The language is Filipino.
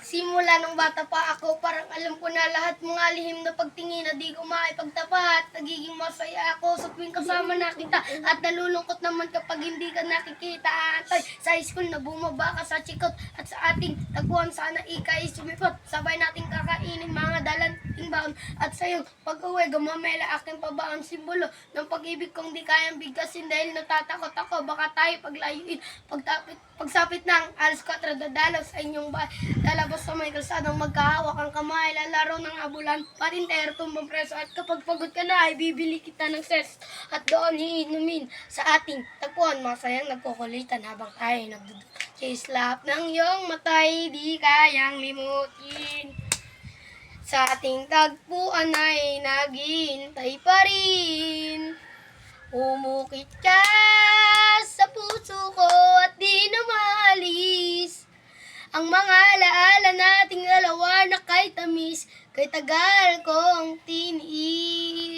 Simula nung bata pa ako, parang alam ko na lahat mga lihim na pagtingin na di ko maipagtapat. Nagiging masaya ako sa tuwing kasama na kita at nalulungkot naman kapag hindi ka nakikita. Aantay sa high school na bumaba ka sa chikot at sa ating tagpuan sana ikay sumipot. Sabay nating kakainin mga dalanting baon at sa'yo pag-uwi gumamela aking pabaon. Simbolo ng pag-ibig kong di kayang bigkasin dahil natatakot ako baka tayo paglayuin. Pagsapit ng alas 4 dadalaw sa inyong bahay. Lalabas sa may kalsadang magkahawak ang kamay. Lalaro ng abulan, patintero tumbang preso. At kapag pagod ka na ay bibili kita ng ses. At doon hiinumin sa ating tagpuan. Masayang nagkukulitan habang tayo nagduduk. Kislap ng iyong matay di kayang limutin. Sa ating tagpuan ay naghihintay pa rin. Umukit ka sa puso ko at di na maalis. Ang mga alaala nating dalawa na kay tamis, kay tagal kong tiniis.